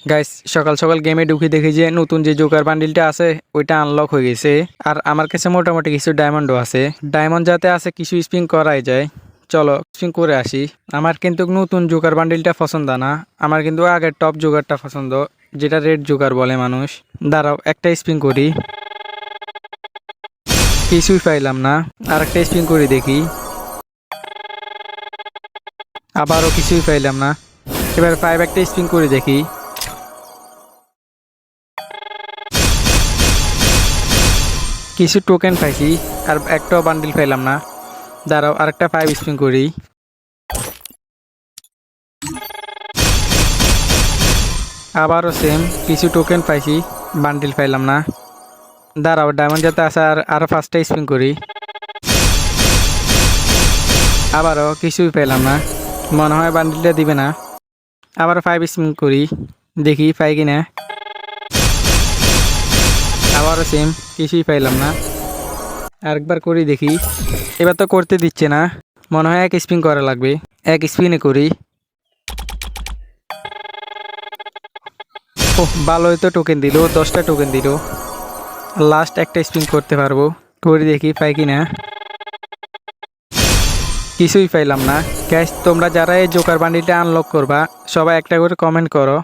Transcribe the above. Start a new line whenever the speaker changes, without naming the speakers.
Guys সকাল সকাল গেমে ঢুকে দেখি যে নতুন যে জোকার বান্ডিলটা আছে ওইটা আনলক হয়ে গেছে। আর আমার কাছে মোটামুটি কিছু ডায়মন্ডও আছে। ডায়মন্ড যাতে আছে কিছু স্পিন করাই যায়। চলো স্পিন করে আসি। আমার কিন্তু নতুন জোকার বান্ডিলটা পছন্দ না, আমার কিন্তু আগের টপ জোকারটা পছন্দ, যেটা রেড জোকার বলে মানুষ। দাঁড়াও একটা স্পিন করি, কিছুই পাইলাম না। আর একটা স্পিন করে দেখি, আবারও কিছুই পাইলাম না। এবার 5 একটা স্পিন করে দেখি, কিছু টোকেন পাইছি আর একটাও বান্ডিল পাইলাম না। দাঁড়াও আরেকটা 5 স্পিন করি, আবারও সেম, কিছু টোকেন পাইছি, বান্ডিল পাইলাম না। দাঁড়াও ডায়মন্ড যাতে আছে আর আরও 5টা স্পিন করি, আবারও কিছুই পেলাম না। মনে হয় বান্ডিলটা দিবে না। আবারও 5 স্পিন করি, দেখি পাই কিনা। আবারও সেম, কিছুই পাইলাম না। আরেকবার করি দেখি, এবার তো করতে দিচ্ছে না। মনে হয় এক স্পিন করা লাগবে, এক স্পিনে করি। ও ভালোই তো টোকেন দিল, 10টা টোকেন দিল। লাস্ট একটা স্পিন করতে পারবো, করে দেখি পাই কিনা। কিছুই পাইলাম না। গ্যাস তোমরা যারা এই জোকার বান্ডিলটা আনলক করবা সবাই একটা করে কমেন্ট করো।